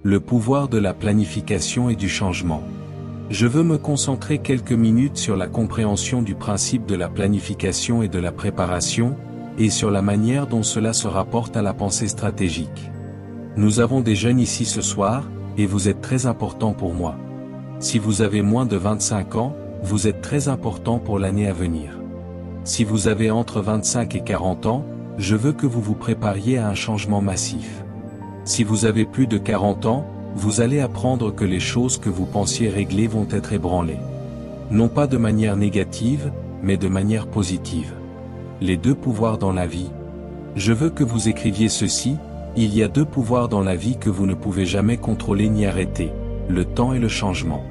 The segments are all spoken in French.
Le pouvoir de la planification et du changement. Je veux me concentrer quelques minutes sur la compréhension du principe de la planification et de la préparation, et sur la manière dont cela se rapporte à la pensée stratégique. Nous avons des jeunes ici ce soir, et vous êtes très important pour moi. Si vous avez moins de 25 ans, vous êtes très important pour l'année à venir. Si vous avez entre 25 et 40 ans, je veux que vous vous prépariez à un changement massif. Si vous avez plus de 40 ans, vous allez apprendre que les choses que vous pensiez régler vont être ébranlées. Non pas de manière négative, mais de manière positive. Les deux pouvoirs dans la vie. Je veux que vous écriviez ceci, il y a deux pouvoirs dans la vie que vous ne pouvez jamais contrôler ni arrêter, le temps et le changement.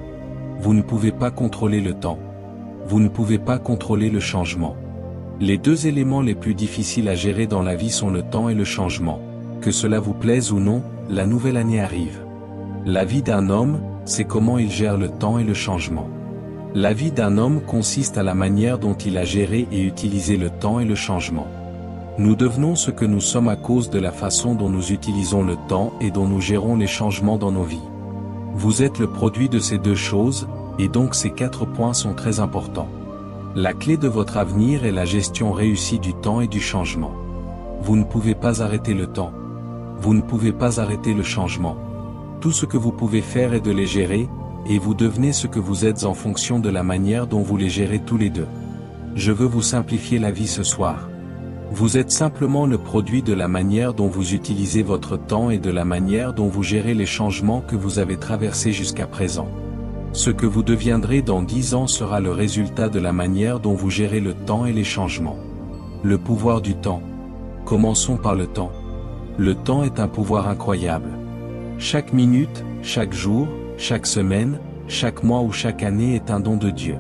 Vous ne pouvez pas contrôler le temps. Vous ne pouvez pas contrôler le changement. Les deux éléments les plus difficiles à gérer dans la vie sont le temps et le changement. Que cela vous plaise ou non, la nouvelle année arrive. La vie d'un homme, c'est comment il gère le temps et le changement. La vie d'un homme consiste à la manière dont il a géré et utilisé le temps et le changement. Nous devenons ce que nous sommes à cause de la façon dont nous utilisons le temps et dont nous gérons les changements dans nos vies. Vous êtes le produit de ces deux choses, et donc ces 4 points sont très importants. La clé de votre avenir est la gestion réussie du temps et du changement. Vous ne pouvez pas arrêter le temps. Vous ne pouvez pas arrêter le changement. Tout ce que vous pouvez faire est de les gérer, et vous devenez ce que vous êtes en fonction de la manière dont vous les gérez tous les deux. Je veux vous simplifier la vie ce soir. Vous êtes simplement le produit de la manière dont vous utilisez votre temps et de la manière dont vous gérez les changements que vous avez traversés jusqu'à présent. Ce que vous deviendrez dans 10 ans sera le résultat de la manière dont vous gérez le temps et les changements. Le pouvoir du temps. Commençons par le temps. Le temps est un pouvoir incroyable. Chaque minute, chaque jour, chaque semaine, chaque mois ou chaque année est un don de Dieu.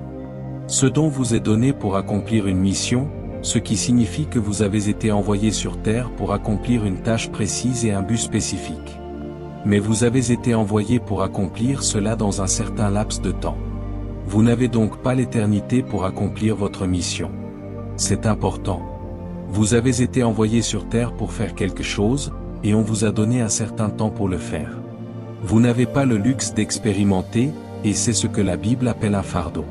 Ce don vous est donné pour accomplir une mission, ce qui signifie que vous avez été envoyé sur terre pour accomplir une tâche précise et un but spécifique. Mais vous avez été envoyé pour accomplir cela dans un certain laps de temps. Vous n'avez donc pas l'éternité pour accomplir votre mission. C'est important. Vous avez été envoyé sur terre pour faire quelque chose, et on vous a donné un certain temps pour le faire. Vous n'avez pas le luxe d'expérimenter, et c'est ce que la Bible appelle un fardeau.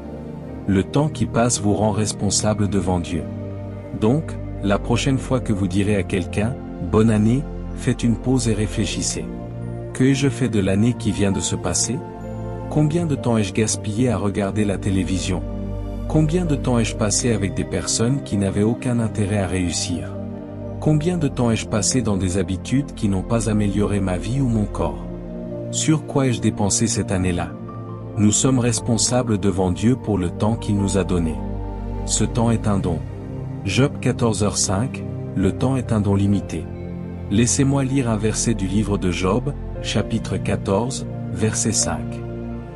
Le temps qui passe vous rend responsable devant Dieu. Donc, la prochaine fois que vous direz à quelqu'un « Bonne année », faites une pause et réfléchissez. Que ai-je fait de l'année qui vient de se passer? Combien de temps ai-je gaspillé à regarder la télévision? Combien de temps ai-je passé avec des personnes qui n'avaient aucun intérêt à réussir? Combien de temps ai-je passé dans des habitudes qui n'ont pas amélioré ma vie ou mon corps? Sur quoi ai-je dépensé cette année-là? Nous sommes responsables devant Dieu pour le temps qu'il nous a donné. Ce temps est un don. Job 14h5, le temps est un don limité. Laissez-moi lire un verset du livre de Job, chapitre 14, verset 5.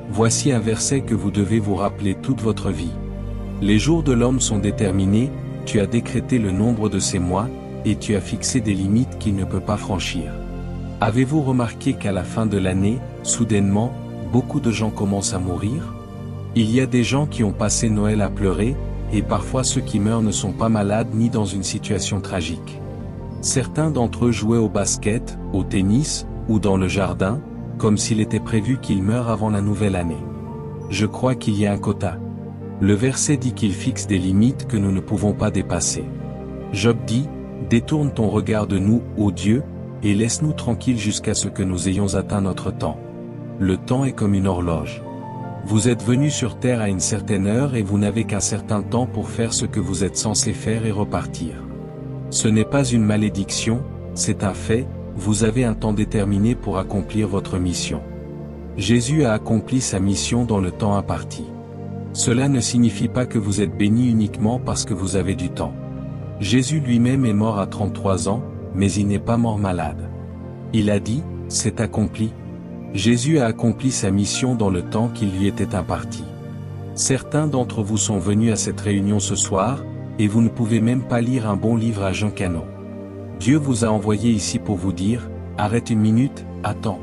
Voici un verset que vous devez vous rappeler toute votre vie. Les jours de l'homme sont déterminés, tu as décrété le nombre de ses mois, et tu as fixé des limites qu'il ne peut pas franchir. Avez-vous remarqué qu'à la fin de l'année, soudainement, beaucoup de gens commencent à mourir? Il y a des gens qui ont passé Noël à pleurer, et parfois ceux qui meurent ne sont pas malades ni dans une situation tragique. Certains d'entre eux jouaient au basket, au tennis, ou dans le jardin, comme s'il était prévu qu'ils meurent avant la nouvelle année. Je crois qu'il y a un quota. Le verset dit qu'il fixe des limites que nous ne pouvons pas dépasser. Job dit, « Détourne ton regard de nous, ô Dieu, et laisse-nous tranquilles jusqu'à ce que nous ayons atteint notre temps. » Le temps est comme une horloge. Vous êtes venu sur terre à une certaine heure et vous n'avez qu'un certain temps pour faire ce que vous êtes censé faire et repartir. Ce n'est pas une malédiction, c'est un fait, vous avez un temps déterminé pour accomplir votre mission. Jésus a accompli sa mission dans le temps imparti. Cela ne signifie pas que vous êtes béni uniquement parce que vous avez du temps. Jésus lui-même est mort à 33 ans, mais il n'est pas mort malade. Il a dit, « C'est accompli ». Jésus a accompli sa mission dans le temps qui lui était imparti. Certains d'entre vous sont venus à cette réunion ce soir, et vous ne pouvez même pas lire un bon livre à Jean Cano. Dieu vous a envoyé ici pour vous dire, « Arrête une minute, attends.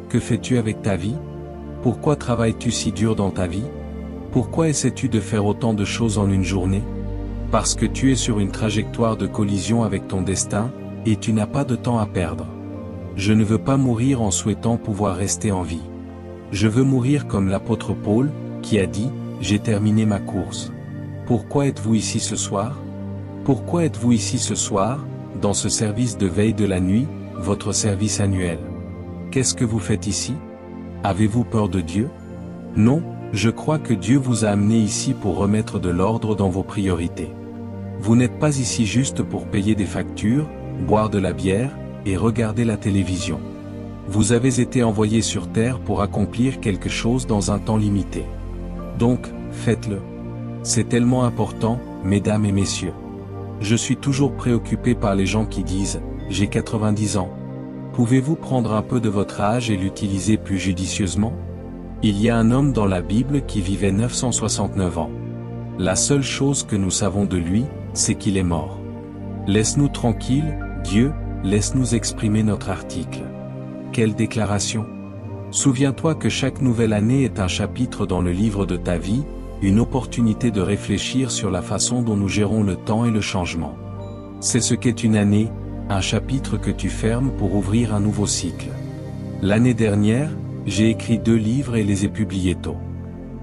Que fais-tu avec ta vie? Pourquoi travailles-tu si dur dans ta vie? Pourquoi essaies-tu de faire autant de choses en une journée? Parce que tu es sur une trajectoire de collision avec ton destin, et tu n'as pas de temps à perdre. » Je ne veux pas mourir en souhaitant pouvoir rester en vie. Je veux mourir comme l'apôtre Paul, qui a dit, « J'ai terminé ma course ». Pourquoi êtes-vous ici ce soir? Pourquoi êtes-vous ici ce soir, dans ce service de veille de la nuit, votre service annuel? Qu'est-ce que vous faites ici? Avez-vous peur de Dieu? Non, je crois que Dieu vous a amené ici pour remettre de l'ordre dans vos priorités. Vous n'êtes pas ici juste pour payer des factures, boire de la bière, et regarder la télévision. Vous avez été envoyé sur terre pour accomplir quelque chose dans un temps limité. Donc, faites-le. C'est tellement important, mesdames et messieurs. Je suis toujours préoccupé par les gens qui disent « J'ai 90 ans ». Pouvez-vous prendre un peu de votre âge et l'utiliser plus judicieusement? Il y a un homme dans la Bible qui vivait 969 ans. La seule chose que nous savons de lui, c'est qu'il est mort. Laisse-nous tranquilles, Dieu, laisse-nous exprimer notre article. Quelle déclaration! Souviens-toi que chaque nouvelle année est un chapitre dans le livre de ta vie, une opportunité de réfléchir sur la façon dont nous gérons le temps et le changement. C'est ce qu'est une année, un chapitre que tu fermes pour ouvrir un nouveau cycle. L'année dernière, j'ai écrit 2 livres et les ai publiés tôt.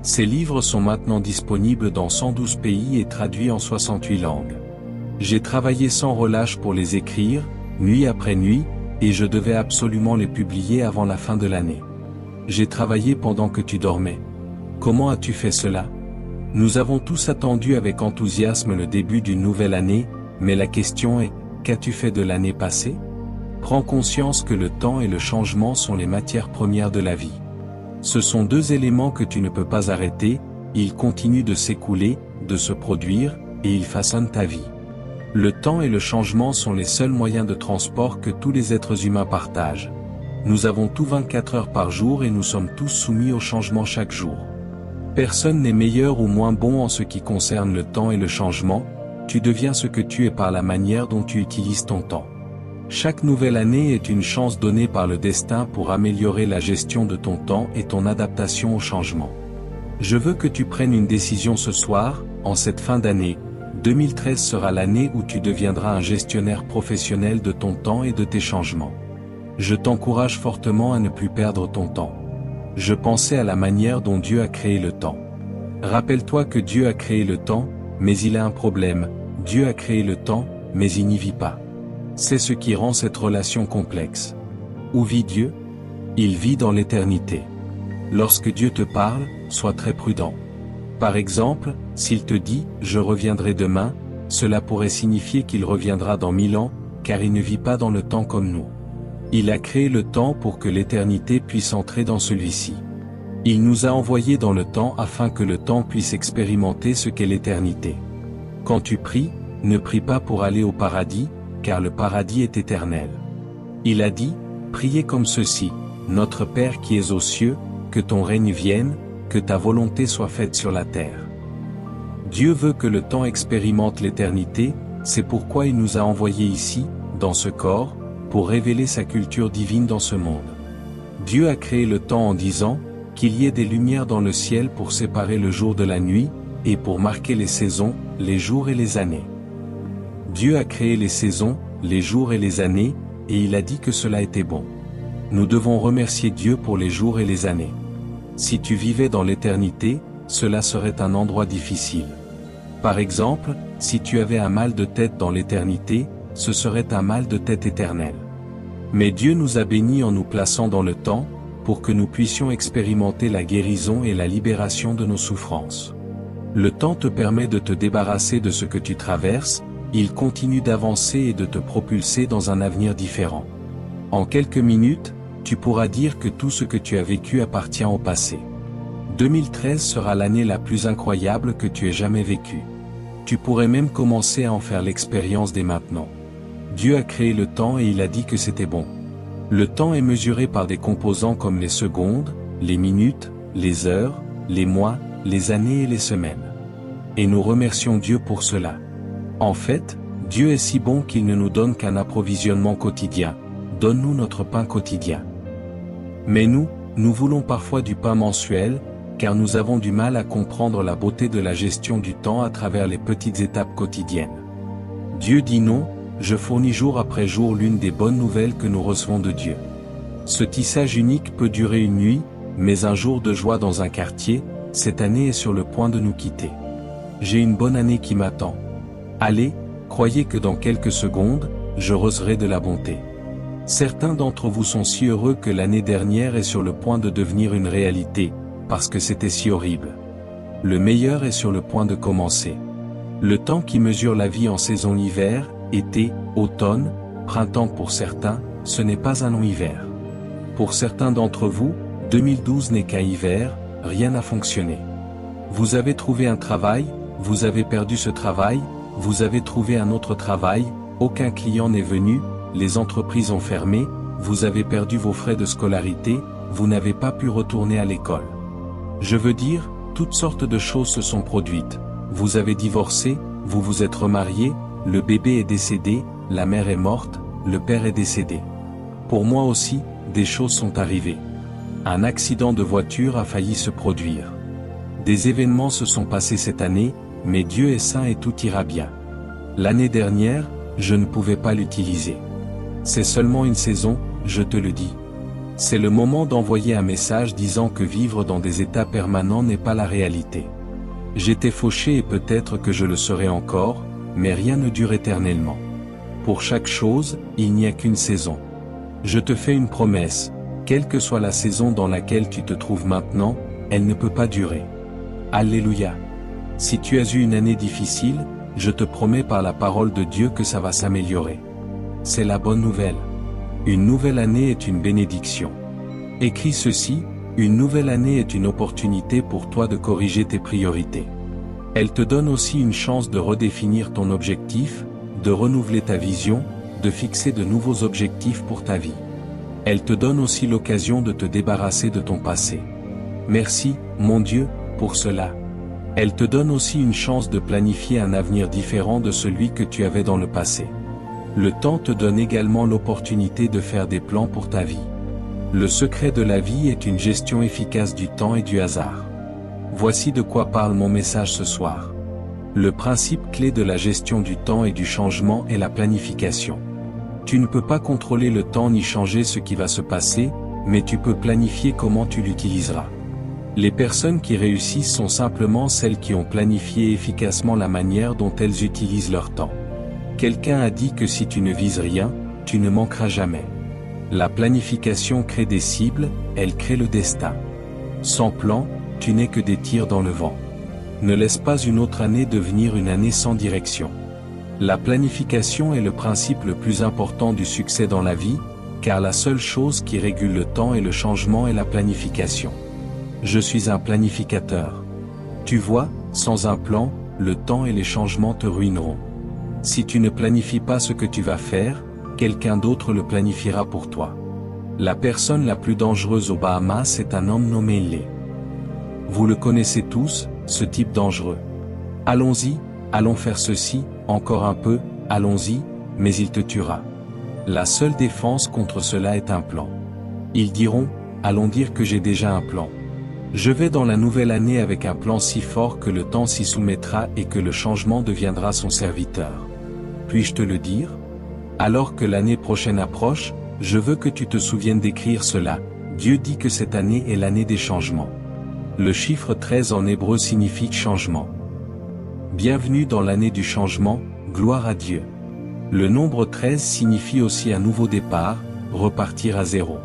Ces livres sont maintenant disponibles dans 112 pays et traduits en 68 langues. J'ai travaillé sans relâche pour les écrire, nuit après nuit, et je devais absolument les publier avant la fin de l'année. J'ai travaillé pendant que tu dormais. Comment as-tu fait cela? Nous avons tous attendu avec enthousiasme le début d'une nouvelle année, mais la question est, qu'as-tu fait de l'année passée? Prends conscience que le temps et le changement sont les matières premières de la vie. Ce sont 2 éléments que tu ne peux pas arrêter, ils continuent de s'écouler, de se produire, et ils façonnent ta vie. Le temps et le changement sont les seuls moyens de transport que tous les êtres humains partagent. Nous avons tous 24 heures par jour et nous sommes tous soumis au changement chaque jour. Personne n'est meilleur ou moins bon en ce qui concerne le temps et le changement, tu deviens ce que tu es par la manière dont tu utilises ton temps. Chaque nouvelle année est une chance donnée par le destin pour améliorer la gestion de ton temps et ton adaptation au changement. Je veux que tu prennes une décision ce soir, en cette fin d'année. 2013 sera l'année où tu deviendras un gestionnaire professionnel de ton temps et de tes changements. Je t'encourage fortement à ne plus perdre ton temps. Je pensais à la manière dont Dieu a créé le temps. Rappelle-toi que Dieu a créé le temps, mais il a un problème. Dieu a créé le temps, mais il n'y vit pas. C'est ce qui rend cette relation complexe. Où vit Dieu? Il vit dans l'éternité. Lorsque Dieu te parle, sois très prudent. Par exemple, s'il te dit « Je reviendrai demain », cela pourrait signifier qu'il reviendra dans 1000 ans, car il ne vit pas dans le temps comme nous. Il a créé le temps pour que l'éternité puisse entrer dans celui-ci. Il nous a envoyés dans le temps afin que le temps puisse expérimenter ce qu'est l'éternité. Quand tu pries, ne prie pas pour aller au paradis, car le paradis est éternel. Il a dit, priez comme ceci, Notre Père qui es aux cieux, que ton règne vienne, que ta volonté soit faite sur la terre. Dieu veut que le temps expérimente l'éternité, c'est pourquoi il nous a envoyés ici, dans ce corps, pour révéler sa culture divine dans ce monde. Dieu a créé le temps en disant, qu'il y ait des lumières dans le ciel pour séparer le jour de la nuit, et pour marquer les saisons, les jours et les années. Dieu a créé les saisons, les jours et les années, et il a dit que cela était bon. Nous devons remercier Dieu pour les jours et les années. Si tu vivais dans l'éternité, cela serait un endroit difficile. Par exemple, si tu avais un mal de tête dans l'éternité, ce serait un mal de tête éternel. Mais Dieu nous a bénis en nous plaçant dans le temps, pour que nous puissions expérimenter la guérison et la libération de nos souffrances. Le temps te permet de te débarrasser de ce que tu traverses, il continue d'avancer et de te propulser dans un avenir différent. En quelques minutes, tu pourras dire que tout ce que tu as vécu appartient au passé. 2013 sera l'année la plus incroyable que tu aies jamais vécue. Tu pourrais même commencer à en faire l'expérience dès maintenant. Dieu a créé le temps et il a dit que c'était bon. Le temps est mesuré par des composants comme les secondes, les minutes, les heures, les mois, les années et les semaines. Et nous remercions Dieu pour cela. En fait, Dieu est si bon qu'il ne nous donne qu'un approvisionnement quotidien. Donne-nous notre pain quotidien. Mais nous voulons parfois du pain mensuel, car nous avons du mal à comprendre la beauté de la gestion du temps à travers les petites étapes quotidiennes. Dieu dit non, je fournis jour après jour l'une des bonnes nouvelles que nous recevons de Dieu. Ce tissage unique peut durer une nuit, mais un jour de joie dans un quartier, cette année est sur le point de nous quitter. J'ai une bonne année qui m'attend. Allez, croyez que dans quelques secondes, je recerai de la bonté. Certains d'entre vous sont si heureux que l'année dernière est sur le point de devenir une réalité, parce que c'était si horrible. Le meilleur est sur le point de commencer. Le temps qui mesure la vie en saison hiver, été, automne, printemps pour certains, ce n'est pas un long hiver. Pour certains d'entre vous, 2012 n'est qu'un hiver, rien n'a fonctionné. Vous avez trouvé un travail, vous avez perdu ce travail, vous avez trouvé un autre travail, aucun client n'est venu, les entreprises ont fermé, vous avez perdu vos frais de scolarité, vous n'avez pas pu retourner à l'école. Je veux dire, toutes sortes de choses se sont produites. Vous avez divorcé, vous vous êtes remarié, le bébé est décédé, la mère est morte, le père est décédé. Pour moi aussi, des choses sont arrivées. Un accident de voiture a failli se produire. Des événements se sont passés cette année, mais Dieu est saint et tout ira bien. L'année dernière, je ne pouvais pas l'utiliser. C'est seulement une saison, je te le dis. C'est le moment d'envoyer un message disant que vivre dans des états permanents n'est pas la réalité. J'étais fauché et peut-être que je le serai encore, mais rien ne dure éternellement. Pour chaque chose, il n'y a qu'une saison. Je te fais une promesse, quelle que soit la saison dans laquelle tu te trouves maintenant, elle ne peut pas durer. Alléluia. Si tu as eu une année difficile, je te promets par la parole de Dieu que ça va s'améliorer. C'est la bonne nouvelle. Une nouvelle année est une bénédiction. Écris ceci, une nouvelle année est une opportunité pour toi de corriger tes priorités. Elle te donne aussi une chance de redéfinir ton objectif, de renouveler ta vision, de fixer de nouveaux objectifs pour ta vie. Elle te donne aussi l'occasion de te débarrasser de ton passé. Merci, mon Dieu, pour cela. Elle te donne aussi une chance de planifier un avenir différent de celui que tu avais dans le passé. Le temps te donne également l'opportunité de faire des plans pour ta vie. Le secret de la vie est une gestion efficace du temps et du hasard. Voici de quoi parle mon message ce soir. Le principe clé de la gestion du temps et du changement est la planification. Tu ne peux pas contrôler le temps ni changer ce qui va se passer, mais tu peux planifier comment tu l'utiliseras. Les personnes qui réussissent sont simplement celles qui ont planifié efficacement la manière dont elles utilisent leur temps. Quelqu'un a dit que si tu ne vises rien, tu ne manqueras jamais. La planification crée des cibles, elle crée le destin. Sans plan, tu n'es que des tirs dans le vent. Ne laisse pas une autre année devenir une année sans direction. La planification est le principe le plus important du succès dans la vie, car la seule chose qui régule le temps et le changement est la planification. Je suis un planificateur. Tu vois, sans un plan, le temps et les changements te ruineront. Si tu ne planifies pas ce que tu vas faire, quelqu'un d'autre le planifiera pour toi. La personne la plus dangereuse aux Bahamas est un homme nommé Lee. Vous le connaissez tous, ce type dangereux. Allons-y, allons faire ceci, encore un peu, allons-y, mais il te tuera. La seule défense contre cela est un plan. Ils diront, allons dire que j'ai déjà un plan. Je vais dans la nouvelle année avec un plan si fort que le temps s'y soumettra et que le changement deviendra son serviteur. Puis-je te le dire? Alors que l'année prochaine approche, je veux que tu te souviennes d'écrire cela. Dieu dit que cette année est l'année des changements. Le chiffre 13 en hébreu signifie changement. Bienvenue dans l'année du changement, gloire à Dieu. Le nombre 13 signifie aussi un nouveau départ, repartir à zéro.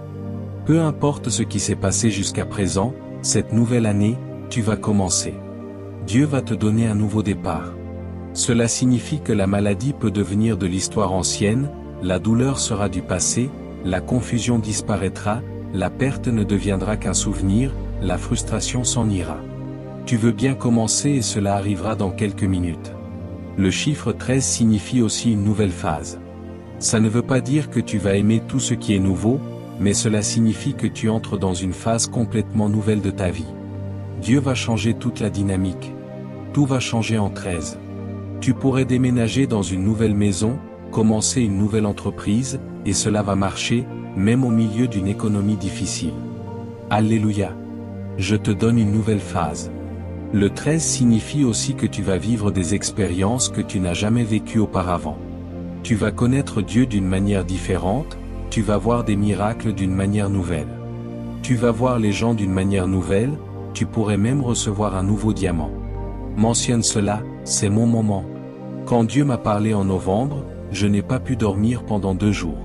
Peu importe ce qui s'est passé jusqu'à présent, cette nouvelle année, tu vas commencer. Dieu va te donner un nouveau départ. Cela signifie que la maladie peut devenir de l'histoire ancienne, la douleur sera du passé, la confusion disparaîtra, la perte ne deviendra qu'un souvenir, la frustration s'en ira. Tu veux bien commencer et cela arrivera dans quelques minutes. Le chiffre 13 signifie aussi une nouvelle phase. Ça ne veut pas dire que tu vas aimer tout ce qui est nouveau, mais cela signifie que tu entres dans une phase complètement nouvelle de ta vie. Dieu va changer toute la dynamique. Tout va changer en 13. Tu pourrais déménager dans une nouvelle maison, commencer une nouvelle entreprise, et cela va marcher, même au milieu d'une économie difficile. Alléluia. Je te donne une nouvelle phase. Le 13 signifie aussi que tu vas vivre des expériences que tu n'as jamais vécues auparavant. Tu vas connaître Dieu d'une manière différente, tu vas voir des miracles d'une manière nouvelle. Tu vas voir les gens d'une manière nouvelle, tu pourrais même recevoir un nouveau diamant. Mentionne cela, c'est mon moment. Quand Dieu m'a parlé en novembre, je n'ai pas pu dormir pendant 2 jours.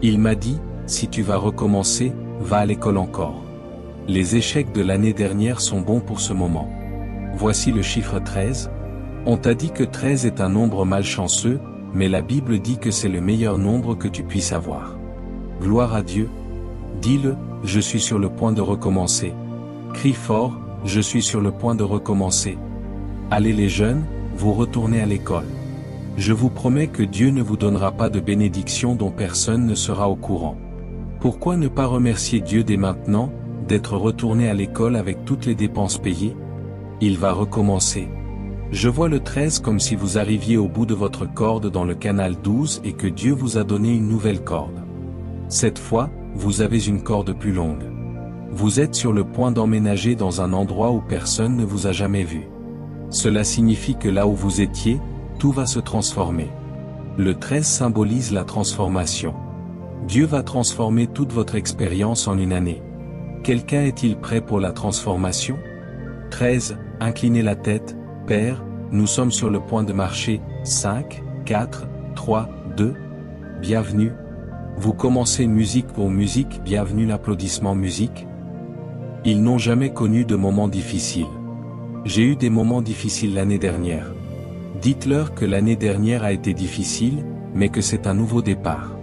Il m'a dit, si tu vas recommencer, va à l'école encore. Les échecs de l'année dernière sont bons pour ce moment. Voici le chiffre 13. On t'a dit que 13 est un nombre malchanceux, mais la Bible dit que c'est le meilleur nombre que tu puisses avoir. Gloire à Dieu. Dis-le, je suis sur le point de recommencer. Crie fort, je suis sur le point de recommencer. Allez les jeunes, vous retournez à l'école. Je vous promets que Dieu ne vous donnera pas de bénédiction dont personne ne sera au courant. Pourquoi ne pas remercier Dieu dès maintenant, d'être retourné à l'école avec toutes les dépenses payées? Il va recommencer. Je vois le 13 comme si vous arriviez au bout de votre corde dans le canal 12 et que Dieu vous a donné une nouvelle corde. Cette fois, vous avez une corde plus longue. Vous êtes sur le point d'emménager dans un endroit où personne ne vous a jamais vu. Cela signifie que là où vous étiez, tout va se transformer. Le 13 symbolise la transformation. Dieu va transformer toute votre expérience en une année. Quelqu'un est-il prêt pour la transformation? 13. Inclinez la tête, Père, nous sommes sur le point de marcher. 5, 4, 3, 2. Bienvenue. Vous commencez musique pour musique, bienvenue l'applaudissement musique. Ils n'ont jamais connu de moments difficiles. J'ai eu des moments difficiles l'année dernière. Dites-leur que l'année dernière a été difficile, mais que c'est un nouveau départ.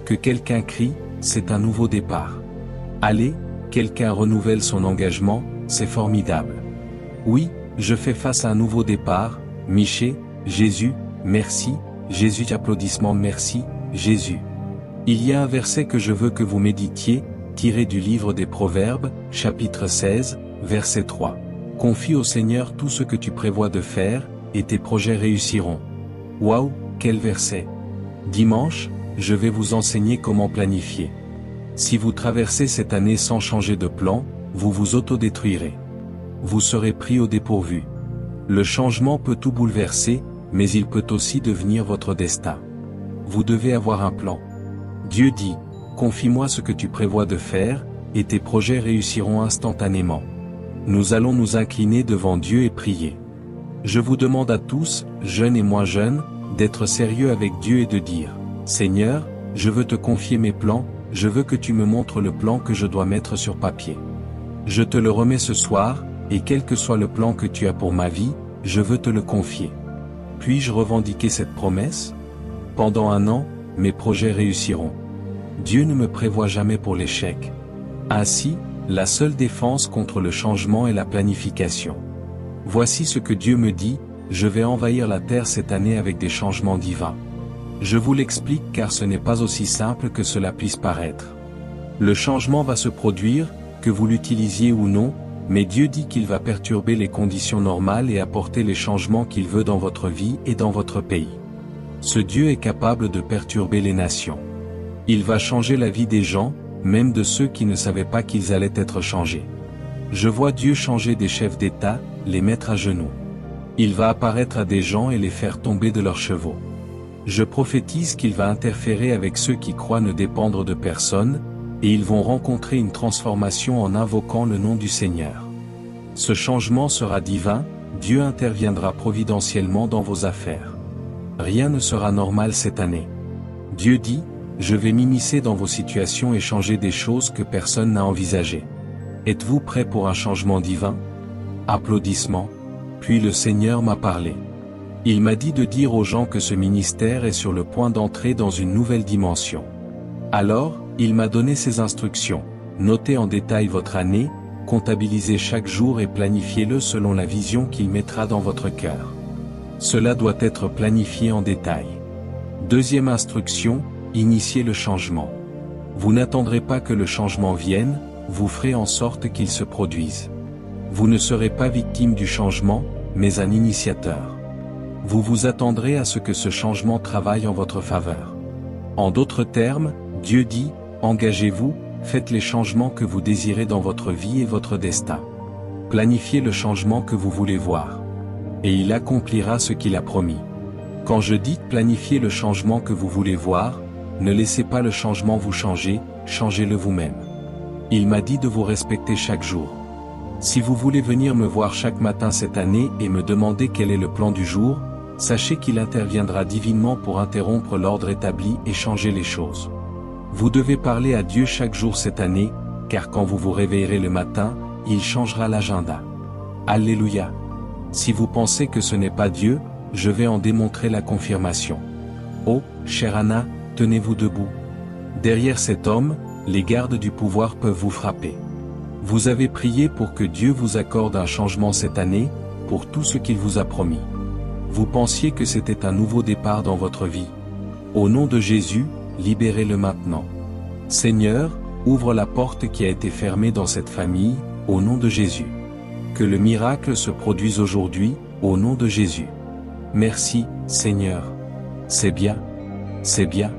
Que quelqu'un crie, c'est un nouveau départ. Allez, quelqu'un renouvelle son engagement, c'est formidable. Oui, je fais face à un nouveau départ, Miché, Jésus, merci, Jésus applaudissements merci, Jésus. Il y a un verset que je veux que vous méditiez, tiré du livre des Proverbes, chapitre 16, verset 3. Confie au Seigneur tout ce que tu prévois de faire, et tes projets réussiront. Waouh, quel verset! Dimanche, je vais vous enseigner comment planifier. Si vous traversez cette année sans changer de plan, vous vous autodétruirez. Vous serez pris au dépourvu. Le changement peut tout bouleverser, mais il peut aussi devenir votre destin. Vous devez avoir un plan. Dieu dit, confie-moi ce que tu prévois de faire, et tes projets réussiront instantanément. Nous allons nous incliner devant Dieu et prier. Je vous demande à tous, jeunes et moins jeunes, d'être sérieux avec Dieu et de dire, Seigneur, je veux te confier mes plans, je veux que tu me montres le plan que je dois mettre sur papier. Je te le remets ce soir, et quel que soit le plan que tu as pour ma vie, je veux te le confier. Puis-je revendiquer cette promesse? Pendant 1 an, mes projets réussiront. Dieu ne me prévoit jamais pour l'échec. Ainsi, la seule défense contre le changement est la planification. Voici ce que Dieu me dit, je vais envahir la terre cette année avec des changements divins. Je vous l'explique car ce n'est pas aussi simple que cela puisse paraître. Le changement va se produire, que vous l'utilisiez ou non, mais Dieu dit qu'il va perturber les conditions normales et apporter les changements qu'il veut dans votre vie et dans votre pays. Ce Dieu est capable de perturber les nations. Il va changer la vie des gens, même de ceux qui ne savaient pas qu'ils allaient être changés. Je vois Dieu changer des chefs d'État, les mettre à genoux. Il va apparaître à des gens et les faire tomber de leurs chevaux. Je prophétise qu'il va interférer avec ceux qui croient ne dépendre de personne, et ils vont rencontrer une transformation en invoquant le nom du Seigneur. Ce changement sera divin, Dieu interviendra providentiellement dans vos affaires. Rien ne sera normal cette année. Dieu dit, je vais m'immiscer dans vos situations et changer des choses que personne n'a envisagées. Êtes-vous prêts pour un changement divin? Applaudissements. Puis le Seigneur m'a parlé. Il m'a dit de dire aux gens que ce ministère est sur le point d'entrer dans une nouvelle dimension. Alors, il m'a donné ses instructions. Notez en détail votre année, comptabilisez chaque jour et planifiez-le selon la vision qu'il mettra dans votre cœur. Cela doit être planifié en détail. Deuxième instruction, initiez le changement. Vous n'attendrez pas que le changement vienne, vous ferez en sorte qu'il se produise. Vous ne serez pas victime du changement, mais un initiateur. Vous vous attendrez à ce que ce changement travaille en votre faveur. En d'autres termes, Dieu dit, engagez-vous, faites les changements que vous désirez dans votre vie et votre destin. Planifiez le changement que vous voulez voir. Et il accomplira ce qu'il a promis. Quand je dis planifier le changement que vous voulez voir, ne laissez pas le changement vous changer, changez-le vous-même. Il m'a dit de vous respecter chaque jour. Si vous voulez venir me voir chaque matin cette année et me demander quel est le plan du jour, sachez qu'il interviendra divinement pour interrompre l'ordre établi et changer les choses. Vous devez parler à Dieu chaque jour cette année, car quand vous vous réveillerez le matin, il changera l'agenda. Alléluia. Si vous pensez que ce n'est pas Dieu, je vais en démontrer la confirmation. Oh, chère Anna, tenez-vous debout. Derrière cet homme, les gardes du pouvoir peuvent vous frapper. Vous avez prié pour que Dieu vous accorde un changement cette année, pour tout ce qu'il vous a promis. Vous pensiez que c'était un nouveau départ dans votre vie. Au nom de Jésus, libérez-le maintenant. Seigneur, ouvre la porte qui a été fermée dans cette famille, au nom de Jésus. Que le miracle se produise aujourd'hui, au nom de Jésus. Merci, Seigneur. C'est bien. C'est bien.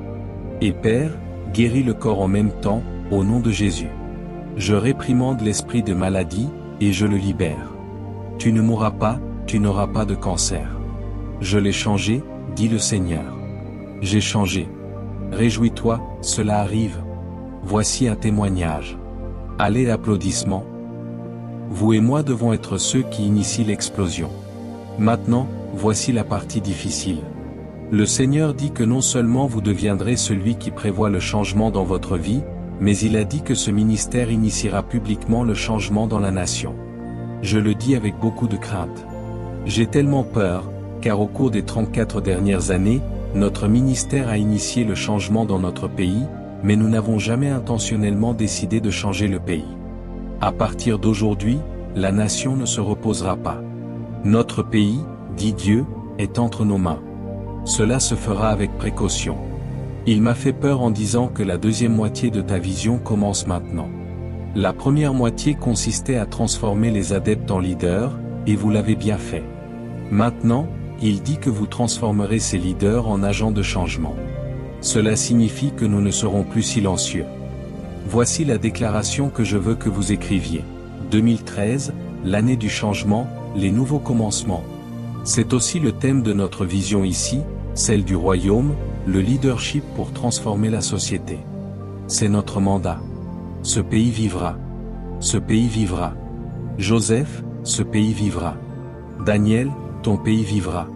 Et Père, guéris le corps en même temps, au nom de Jésus. Je réprimande l'esprit de maladie, et je le libère. Tu ne mourras pas, tu n'auras pas de cancer. Je l'ai changé, dit le Seigneur. J'ai changé. Réjouis-toi, cela arrive. Voici un témoignage. Allez, applaudissements. Vous et moi devons être ceux qui initient l'explosion. Maintenant, voici la partie difficile. Le Seigneur dit que non seulement vous deviendrez celui qui prévoit le changement dans votre vie, mais il a dit que ce ministère initiera publiquement le changement dans la nation. Je le dis avec beaucoup de crainte. J'ai tellement peur, car au cours des 34 dernières années, notre ministère a initié le changement dans notre pays, mais nous n'avons jamais intentionnellement décidé de changer le pays. À partir d'aujourd'hui, la nation ne se reposera pas. Notre pays, dit Dieu, est entre nos mains. Cela se fera avec précaution. Il m'a fait peur en disant que la deuxième moitié de ta vision commence maintenant. La première moitié consistait à transformer les adeptes en leaders, et vous l'avez bien fait. Maintenant, il dit que vous transformerez ces leaders en agents de changement. Cela signifie que nous ne serons plus silencieux. Voici la déclaration que je veux que vous écriviez. 2013, l'année du changement, les nouveaux commencements. C'est aussi le thème de notre vision ici, celle du royaume, le leadership pour transformer la société. C'est notre mandat. Ce pays vivra. Ce pays vivra. Joseph, ce pays vivra. Daniel, ton pays vivra.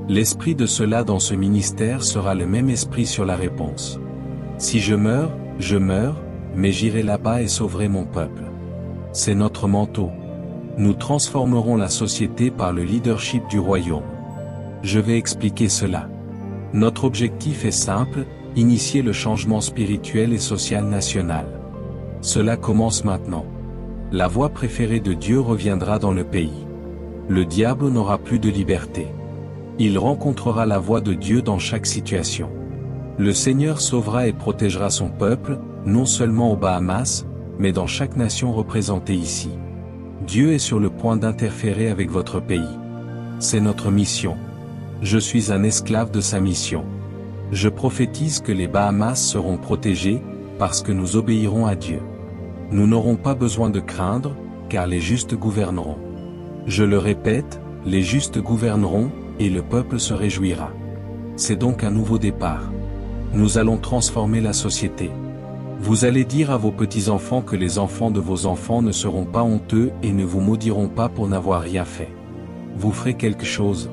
L'esprit de cela dans ce ministère sera le même esprit sur la réponse. Si je meurs, mais j'irai là-bas et sauverai mon peuple. C'est notre manteau. Nous transformerons la société par le leadership du royaume. Je vais expliquer cela. Notre objectif est simple, initier le changement spirituel et social national. Cela commence maintenant. La voix préférée de Dieu reviendra dans le pays. Le diable n'aura plus de liberté. Il rencontrera la voix de Dieu dans chaque situation. Le Seigneur sauvera et protégera son peuple, non seulement aux Bahamas, mais dans chaque nation représentée ici. Dieu est sur le point d'interférer avec votre pays. C'est notre mission. Je suis un esclave de sa mission. Je prophétise que les Bahamas seront protégés, parce que nous obéirons à Dieu. Nous n'aurons pas besoin de craindre, car les justes gouverneront. Je le répète, les justes gouverneront, et le peuple se réjouira. C'est donc un nouveau départ. Nous allons transformer la société. Vous allez dire à vos petits-enfants que les enfants de vos enfants ne seront pas honteux et ne vous maudiront pas pour n'avoir rien fait. Vous ferez quelque chose.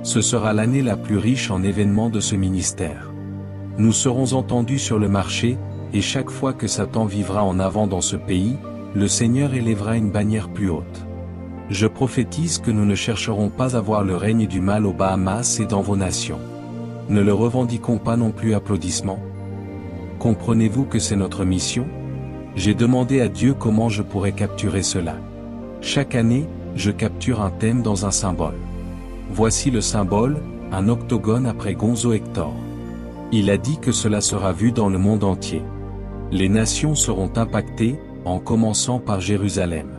Ce sera l'année la plus riche en événements de ce ministère. Nous serons entendus sur le marché, et chaque fois que Satan vivra en avant dans ce pays, le Seigneur élèvera une bannière plus haute. Je prophétise que nous ne chercherons pas à voir le règne du mal aux Bahamas et dans vos nations. Ne le revendiquons pas non plus. Applaudissements. Comprenez-vous que c'est notre mission? J'ai demandé à Dieu comment je pourrais capturer cela. Chaque année, je capture un thème dans un symbole. Voici le symbole, un octogone après Gonzo Hector. Il a dit que cela sera vu dans le monde entier. Les nations seront impactées, en commençant par Jérusalem.